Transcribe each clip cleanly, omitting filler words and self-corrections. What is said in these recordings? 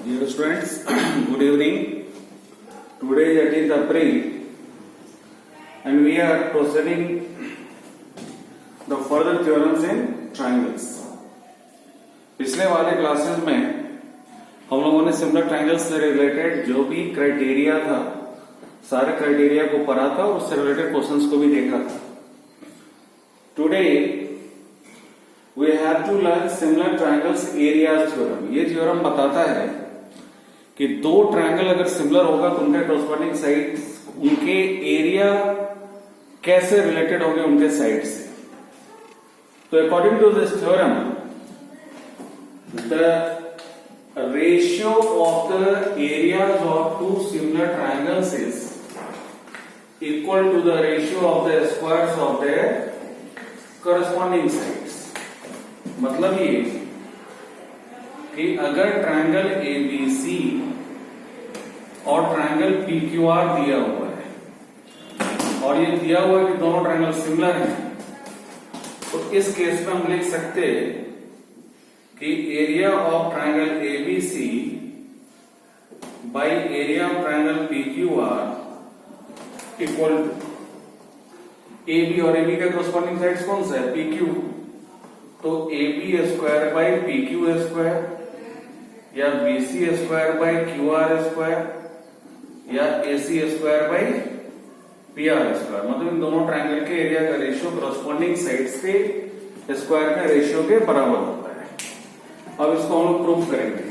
Dear students, good evening. Today is 18th April and we are proceeding the further theorems in triangles. पिछले वाले classes में हम लोगों ने सिमिलर ट्रायंगल्स से रिलेटेड जो भी क्राइटेरिया था सारे क्राइटेरिया को पढ़ा था और उससे रिलेटेड क्वेश्चंस को भी देखा था. Today we have to learn similar triangles areas theorem. ये थ्योरम बताता है कि दो ट्रायंगल अगर सिमिलर होगा तो उनके कॉरस्पॉन्डिंग साइड्स उनके एरिया कैसे रिलेटेड होंगे उनके साइड से. तो according to this theorem the ratio of the areas of two similar triangles is equal to the ratio of the squares of the corresponding sides. मतलब ये कि अगर ट्रायंगल एबीसी और ट्रायंगल पीक्यूआर दिया हुआ है और ये दिया हुआ है कि दोनों ट्रायंगल सिमिलर हैं, तो इस केस में हम लिख सकते हैं कि area of triangle ABC by area of triangle PQR equal to AB और एबी का कॉरस्पॉन्डिंग साइड्स कौन सा है? पीक्यू. तो AB square by PQ square या BC square by QR square या AC square by PR square, मतलब इन दोनों ट्रायंगल के एरिया का रेशियो कॉरस्पॉन्डिंग साइड्स के स्क्वायर के रेशियो के बराबर होता है. अब इसको हम लोग प्रूफ करेंगे.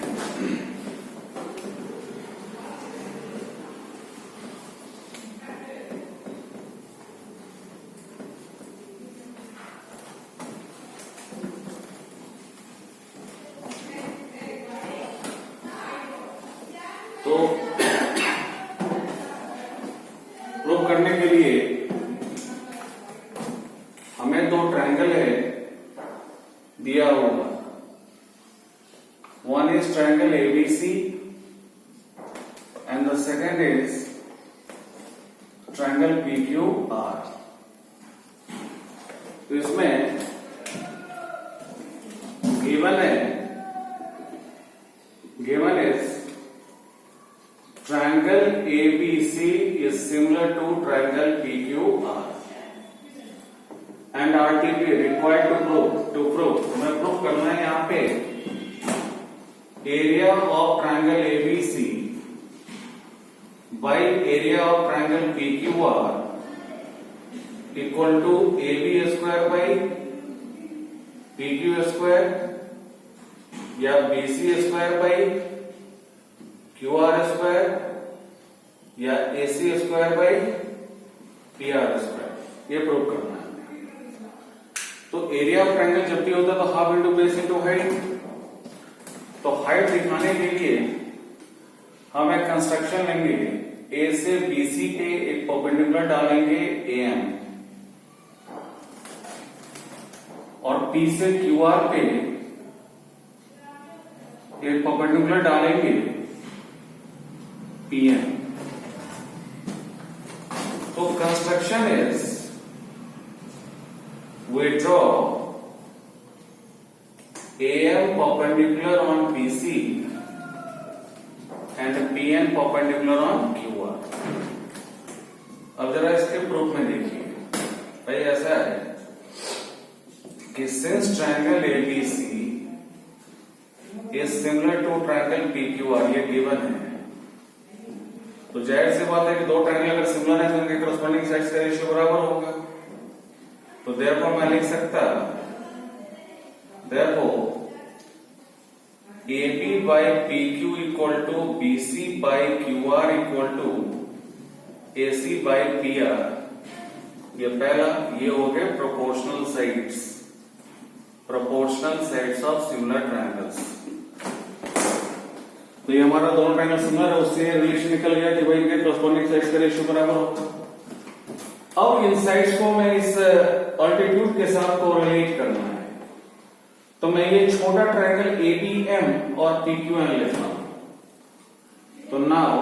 तो प्रूव करने के लिए हमें दो ट्रायंगल है दिया होगा. One is triangle ABC and the second is triangle PQR. तो इसमें given is triangle ABC is similar to triangle PQR and RTP required to prove हमें प्रूव करना है यहाँ पे area of triangle ABC by area of triangle PQR equal to AB square by PQ square या BC square by QR square या AC square by PR square, ये prove करना है. तो एरिया ऑफ ट्रायंगल जब भी होता है तो half into base into height. तो हाइट दिखाने के लिए हम एक कंस्ट्रक्शन लेंगे. A से BC पे एक परपेंडिकुलर डालेंगे AM और P से QR पे एक परपेंडिकुलर डालेंगे PM. So construction is we draw AM perpendicular on BC and PN perpendicular on QR. अब जरा इसके प्रूफ में देखिए. भाई ऐसा है कि since triangle ABC is similar to triangle PQR, ये given है, तो जाहिर सी बात है कि दो ट्रायंगल अगर सिमिलर है तो उनके कॉरस्पॉन्डिंग साइड्स का रेशियो बराबर होगा. तो देयरफॉर मैं लिख सकता therefore AB by PQ equal to BC by QR equal to AC by PR. ये पहला, ये हो गए proportional sides of similar triangles. तो ये हमारा दोनों ट्रायंगल सिमिलर है, उससे रिलेशन निकल गया कि भाई इनके कॉरस्पॉन्डिंग साइड्स का रेशियो बराबर होगा. अब इन साइड्स को मैं इस अल्टीट्यूड के साथ कोरिलेट करना है. तो मैं ये छोटा ट्रायंगल ABM और PQN लेता हूं. तो now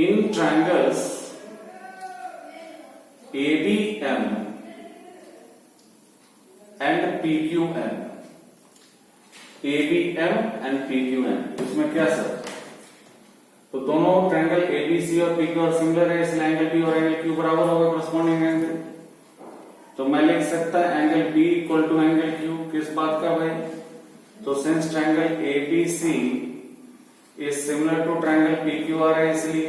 in triangles ABM and PQN ABM and PQM, इसमें क्या सर? तो दोनों ट्रायंगल ABC और PQ सिमिलर है, इसलिए एंगल P और एंगल Q बराबर होगा करस्पॉन्डिंग एंगल। तो मैं लिख सकता angle B equal to angle Q, किस बात का भाई? तो since triangle ABC is similar to triangle PQR है इसलिए,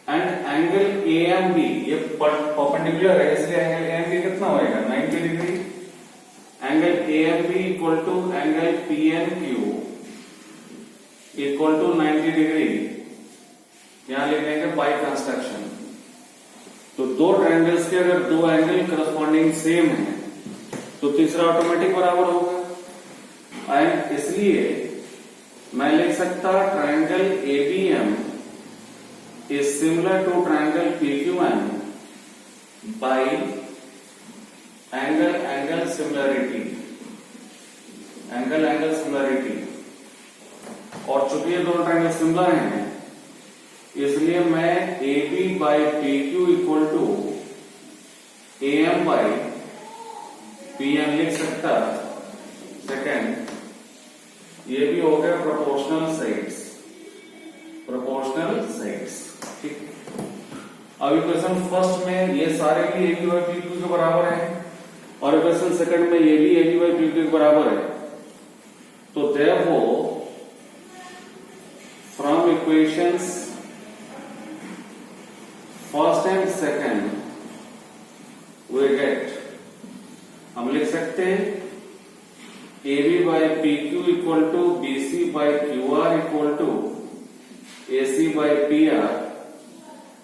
एंड एंगल AMB ये परपेंडिकुलर है इसलिए एंगल AMB कितना होएगा? 90 degree. Angle AMB equal to angle PNQ equal to 90 degree, यहां लिख देंगे बाय कंस्ट्रक्शन। तो दो ट्रायंगल्स के अगर दो एंगल करस्पॉन्डिंग सेम है तो तीसरा ऑटोमेटिक बराबर होगा, एंड इसलिए मैं लिख सकता triangle ABM is similar to triangle PQM by angle angle similarity, angle angle similarity. और चूंकि ये दोनों ट्रायंगल सिमिलर हैं इसलिए मैं AB by PQ equal to AM by PM लिख सकता। सेकेंड, ये भी हो गया प्रोपोर्शनल साइड्स, प्रोपोर्शनल साइड्स, ठीक। अब इक्वेशन फर्स्ट में ये सारे भी AB बाय PQ के बराबर है, और इक्वेशन सेकंड में ये भी AB बाय PQ के बराबर है। तो therefore from equations first and second we get, हम लिख सकते हैं AB by PQ equal to BC by QR equal to AC by PR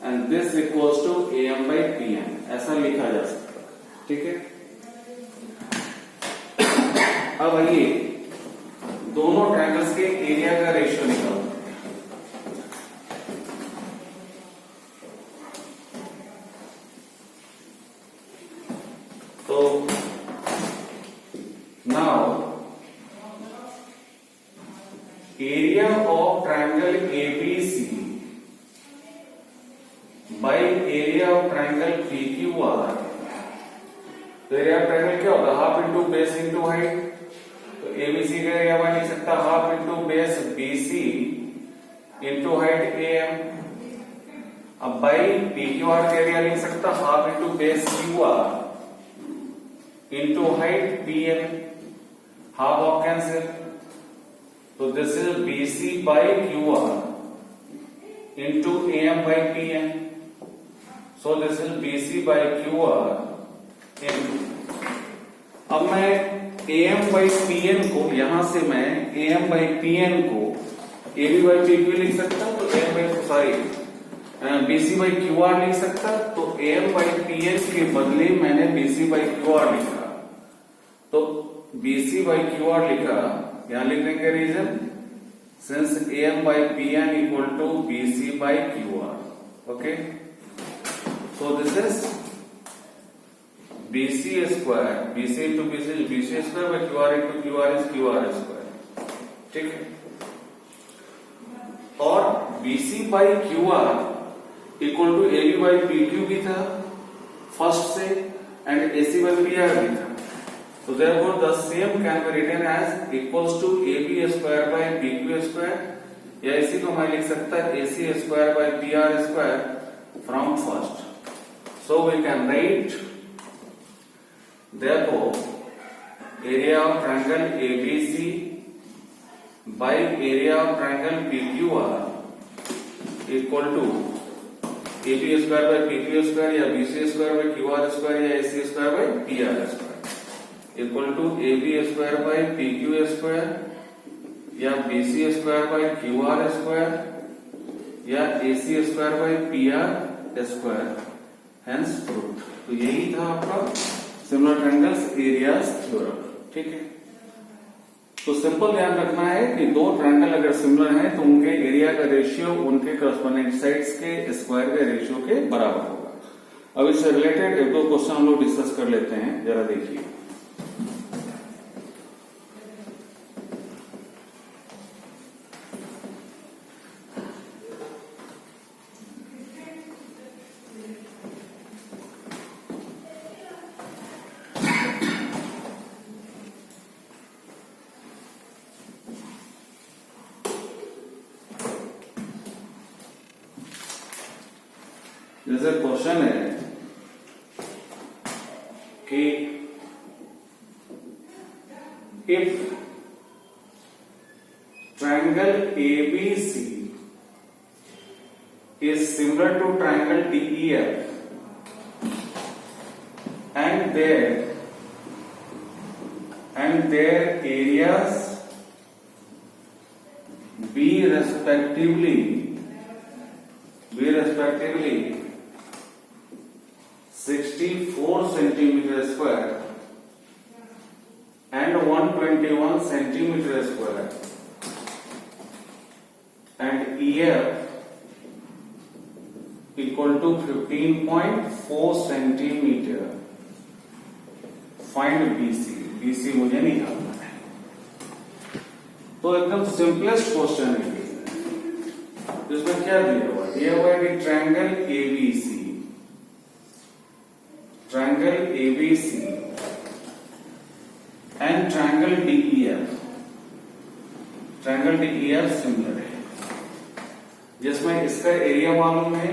and this equals to AM by PM, ऐसा लिखा जा सकता है, ठीक है। अब आइए दोनों ट्रायंगल्स के एरिया का रेशियो निकालो। तो now area of triangle ABC by area of triangle PQR, तो एरिया ऑफ ट्रायंगल क्या होगा? Half into base into height. तो ABC का एरिया मैं लिख सकता half into base BC into height AM। अब बाई PQR का एरिया लिख सकता half into base QR into height PM, half of cancel. तो this is BC by QR into AM by PM। So this is BC by QR into, अब मैं AM by PN को, यहां से मैं AM बाई PN को AB by PQ लिख सकता, तो AM by BC by QR लिख सकता, तो AM बाई PN के बदले मैंने BC बाई QR लिखा। तो BC बाई QR लिखा, यहां लिख देंगे reason, since AM by PN equal to BC by QR, okay. So this is BC square, BC into BC is BC square by QR into QR is QR square, ठीक है। और BC by QR equal to AB by PQ भी था first से, and AC by PR भी था। So therefore the same can be written as equals to AB square by PQ square, या इसी को मैं लिख सकता है AC square by PR square from first. So we can write therefore area of triangle ABC by area of triangle PQR equal to AB square by PQ square या BC square by QR square या AC square by PR square equal to AB square by PQ square या BC square by QR square या AC square by PR square, hence proved. तो यही था आपका similar triangles areas theorem, ठीक है। तो सिंपल ध्यान रखना है कि दो ट्रायंगल अगर सिमिलर हैं तो उनके एरिया का रेशियो उनके करस्पॉन्डिंग साइड्स के स्क्वायर के रेशियो के बराबर होगा। अब इससे रिलेटेड एक दो क्वेश्चन हम लोग डिस्कस कर लेते हैं, जरा देखिए। जैसे क्वेश्चन है कि if triangle ABC is similar to triangle DEF and their areas be respectively 64 centimeter square and 121 centimeter square and EF equal to 15.4 centimeter. Find BC मुझे निकालना है। तो एकदम सिंपलेस्ट क्वेश्चन है जिसमें क्या दिया हुआ है कि triangle ABC and triangle DEF similar है, जिसमें इसका एरिया मालूम है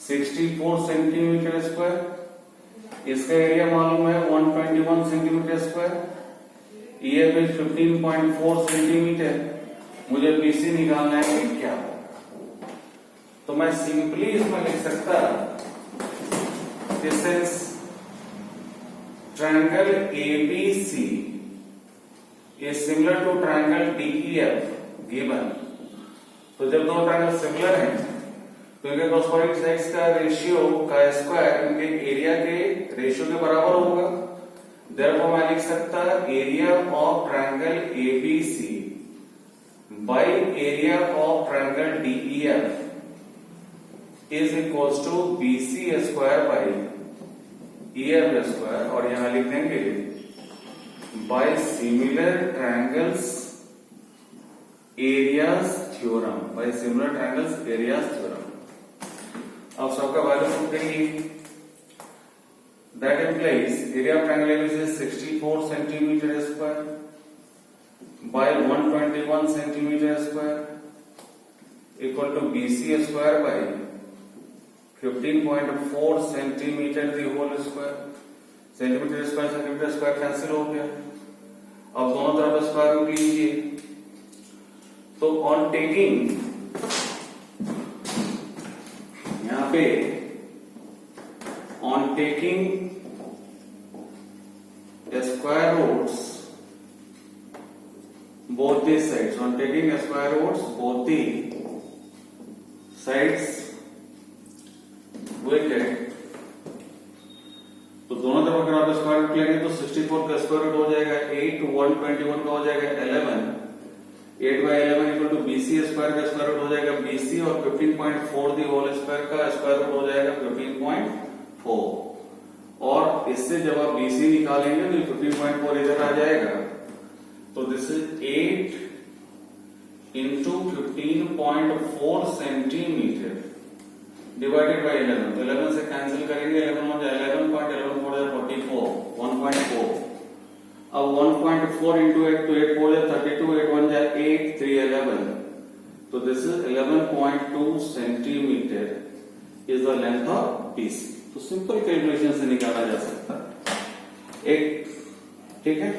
64 सेंटीमीटर स्क्वायर, इसका एरिया मालूम है 121 centimetre square, EF is 15.4 centimetre. मुझे BC निकालना है कि क्या होगा, तो मैं सिंपली इसमें लिख सकता this is triangle ABC is similar to triangle DEF given. तो जब दो ट्रायंगल सिमिलर हैं तो इनके कॉरस्पॉन्डिंग साइड्स का रेशियो का स्क्वायर इनके एरिया के रेशियो के बराबर होगा। देयरफॉर मैं लिख सकता area of triangle ABC by area of triangle DEF is equals to BC square by EF square, और यहां लिख देंगे by similar triangles areas theorem, by similar triangles areas theorem. अब सबका वैल्यू पुट करिए। That implies area of triangle ABC is 64 centimetre square by 121 centimetre square equal to BC square by 15.4 centimetre the whole square. Centimetre square centimetre square cancel हो गया। अब दोनों तरफ square root लीजिए। तो ऑन टेकिंग यहां पे on taking square roots both the sides, on taking square roots both the sides we get, तो दोनों तरफ अगर आप स्क्वायर रूट लेंगे तो 64 का स्क्वायर रूट हो जाएगा 8, 121 का हो जाएगा 11, 8 by 11 equal to BC square का स्क्वायर रूट हो जाएगा BC, और 15.4 दी होल स्क्वायर का स्क्वायर रूट हो जाएगा 15.4, और इससे जब आप BC निकालेंगे तो 15.4 इधर आ जाएगा। तो this is 8 into 15.4 centimetre divided by 11। तो 11 से कैंसिल करेंगे, 11 हो जाए 11.11 44, 1.4। अब 1.4 into 8 तो 8 हो जाए 32, 8 1 जाए 8, 3 11। तो this is 11.2 centimetre is the length of BC। तो सिंपल कैलकुलेशन से निकाला जा सकता है एक, ठीक है।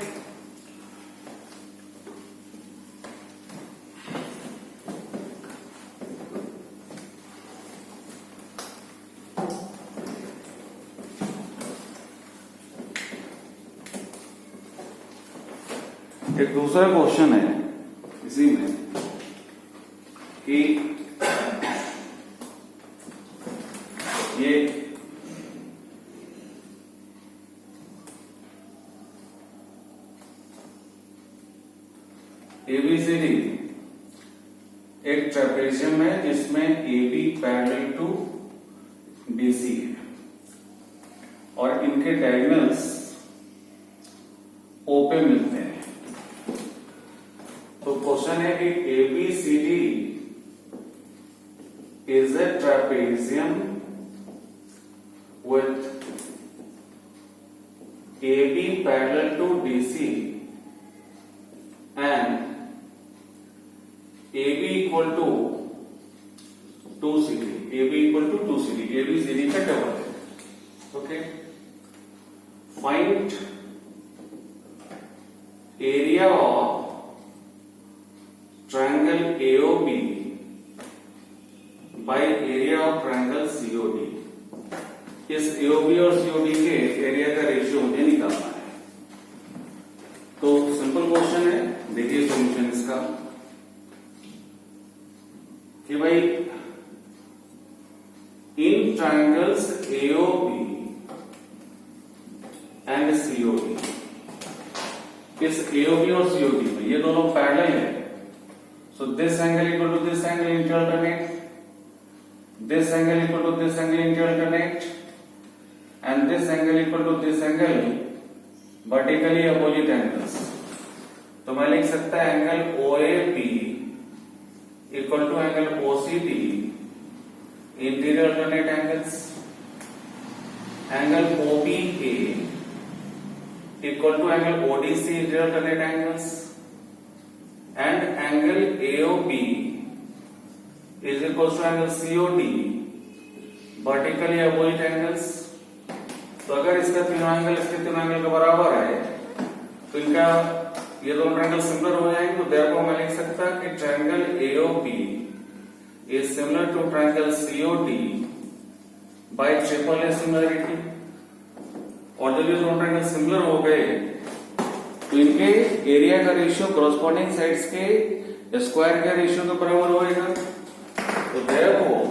एक दूसरा क्वेश्चन है इसी में कि ये ABCD एक ट्रेपेजियम है जिसमें AB पैरेलल टू BC है और इनके डायगोनल्स O पे मिलते हैं। तो क्वेश्चन है कि ABCD is a trapezium with AB parallel to DC and AB equal to 2 CD. AB equal to 2 CD. ABCD का डबल है. Okay, find area of triangle AOB bye area of triangle COD. इस AOB और COD के area का ratio मुझे निकालना है. तो सिंपल क्वेश्चन है, देखिए सॉल्यूशन इसका कि भाई इन ट्रायंगल्स AOB एंड COD, इस AOB और COD में ये दोनों पैरेलल है. So this angle equal to this angle into alternate, this angle equal to this angle into alternate, and this angle equal to this angle vertically opposite angles. तो मैं लिख सकता है angle OAB equal to angle OCD interior alternate angles, angle OBA equal to angle ODC interior alternate angles, and angle AOB is equal to angle COD vertically opposite angles. तो अगर इसका तीनों angle इसके तीनों एंगल के बराबर है तो इनका ये दोनों ट्रायंगल सिमिलर हो जाएंगे. तो देयरफॉर मैं लिख सकता कि triangle AOB is similar to triangle COD by triple A similarity. और जब ये दोनों ट्रायंगल सिमिलर हो गए तो इनके एरिया का रेशियो कॉरस्पॉन्डिंग साइड्स के स्क्वायर के रेशियो के बराबर होएगा. तो therefore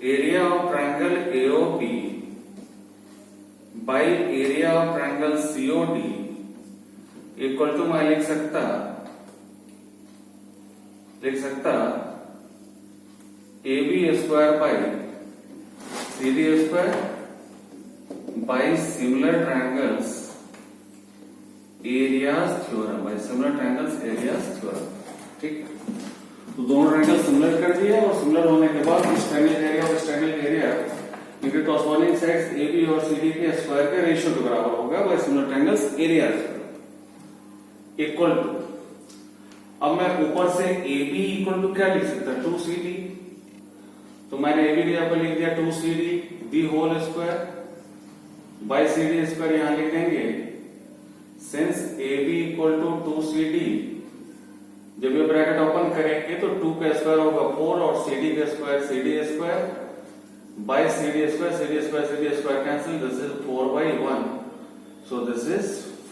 area of triangle AOB by area of triangle COD equal to मैं लिख सकता AB square by CD square by similar triangles areas theorem, by similar triangles areas theorem. ठीक, तो दोनों ट्रायंगल सिमिलर कर दिया और सिमिलर होने के बाद इस ट्रायंगल एरिया और इस ट्रायंगल एरिया इनके कॉरस्पॉन्डिंग साइड्स AB और CD के स्क्वायर के रेशियो के बराबर होगा by similar triangles area equal to. अब मैं ऊपर से AB इक्वल टू क्या लिख सकता 2CD. तो मैंने AB की जगह पर लिख दिया 2CD the whole square by CD square. यहां लिख देंगे since AB equal to 2CD, जब ये ब्रैकेट ओपन करेंगे तो 2 का स्क्वायर होगा 4 और CD का square CD square by CD square, CD square CD square cancel. This is 4 by 1. So this is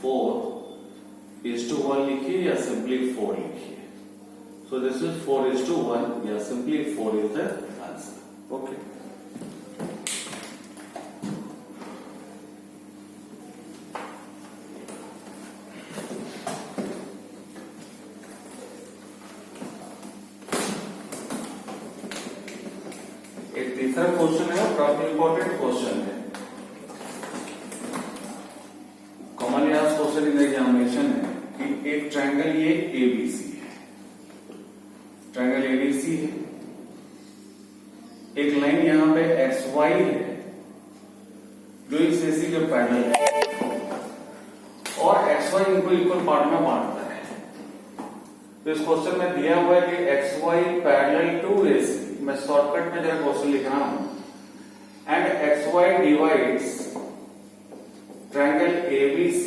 4:1 लिखिए या सिंपली 4 लिखिए. सो दिस इज 4:1 या simply 4 is the answer. Okay, एक तीसरा क्वेश्चन है, काफी इंपॉर्टेंट क्वेश्चन है. Commonly asked question in examination है कि एक ट्रायंगल ये ABC है, ट्रायंगल ABC है, एक लाइन यहां पे XY है जो इस AC के पैरेलल है और XY इनको इक्वल पार्ट में बांटता है. तो इस क्वेश्चन में दिया हुआ है कि XY पैरेलल टू AC. मैं शॉर्टकट में जरा क्वेश्चन लिख रहा हूं. And XY divides triangle ABC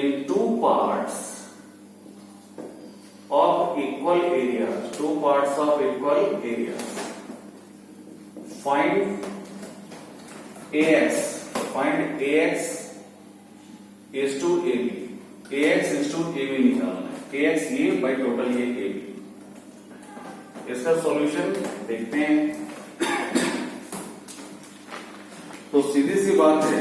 in 2 parts of equal areas, 2 parts of equal areas. Find AX is to AB. AX is to AB निकालना है. AX ये बाई टोटल ये AB. इसका सॉल्यूशन देखते हैं. तो सीधी सी बात है,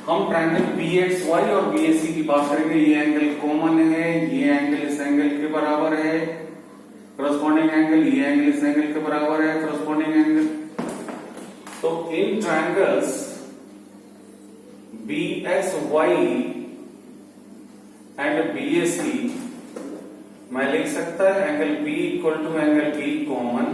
हम ट्रायंगल BXY और BAC की बात करेंगे. ये एंगल कॉमन है, ये एंगल इस एंगल के बराबर है करस्पॉन्डिंग एंगल, ये एंगल इस एंगल के बराबर है करस्पॉन्डिंग एंगल. तो इन ट्रायंगल्स BXY एंड BAC मैं लिख सकता है angle B equal to angle B common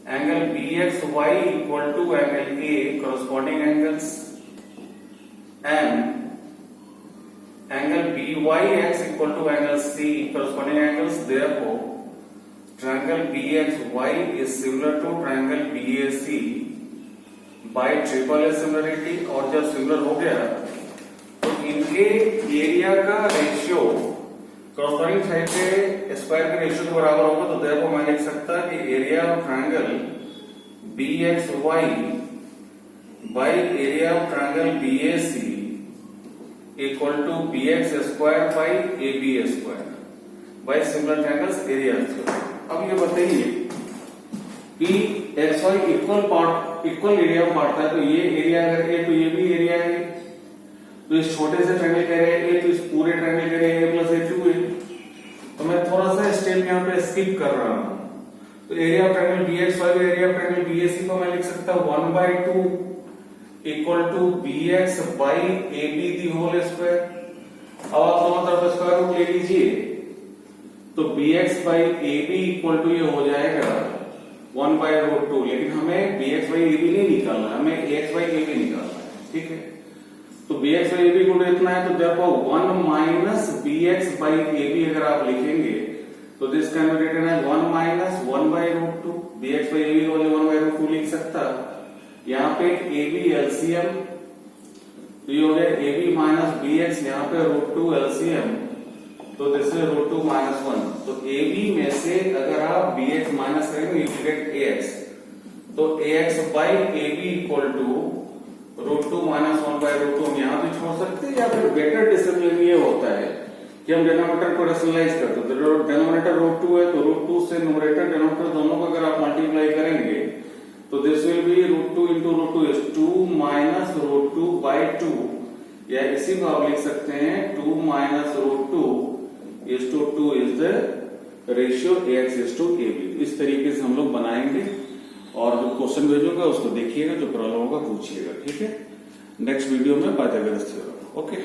angle BXY equal to angle A corresponding angles and angle BYX equal to angle C, corresponding angles, therefore triangle BXY is similar to triangle BAC by triple A similarity. और जब similar हो गया तो इनके area का ratio corresponding side के square के ratio के बराबर होगा। तो therefore मैं लिख सकता कि area of triangle BXY by area of triangle BAC equal to BX square by AB square by similar triangles area square। अब ये बताइए कि XY इक्वल एरिया में बांटता है, तो ये एरिया अगर ए तो ये भी एरिया है, तो इस छोटे से ट्रायंगल कह रहे हैं ए, तो इस पूरे ट्रायंगल कह रहे हैं ए प्लस ए टू है। तो मैं थोड़ा सा स्टेप यहाँ पे स्किप कर रहा हूं। तो area of triangle BXY by area of triangle BAC को मैं लिख सकता हूं 1/2 equal to BX by AB the whole square. अब आप दोनों तरफ स्क्वायर रूट ले लीजिए, तो BX by AB equal to ये हो जाएगा 1/√2। लेकिन हमें BX by AB नहीं निकालना, हमें AX by AB निकालना है, ठीक है। तो BX by AB equal to इतना है, तो therefore 1 minus BX by AB अगर आप लिखेंगे तो this can be written as 1 minus 1/√2। BX by AB को 1/√2 लिख सकता। यहाँ पे AB LCM, तो ये हो गया AB माइनस BX, यहाँ पे √2 LCM, तो दिस इज √2 minus 1। तो AB में से अगर आप BX माइनस करेंगे यू गेट AX, तो AX by AB equal to √2 minus 1/√2। हम यहाँ भी छोड़ सकते हैं, या फिर बेटर डिसिप्लिन ये होता है कि हम डिनोमिनेटर को रेशनलाइज करते हैं। तो डिनोमिनेटर √2 है, तो √2 से न्यूमरेटर डिनोमिनेटर दोनों को अगर आप मल्टीप्लाई करेंगे तो this will be √2 into √2 is 2 minus √2 by 2, या इसी को आप लिख सकते हैं 2 minus √2 is to 2 is the ratio AX is to AB। इस तरीके से हम लोग बनाएंगे और जो क्वेश्चन भेजूंगा उसको देखिएगा, जो प्रॉब्लम होगा पूछिएगा, ठीक है। नेक्स्ट वीडियो में पाइथागोरस थ्योरम। ओके।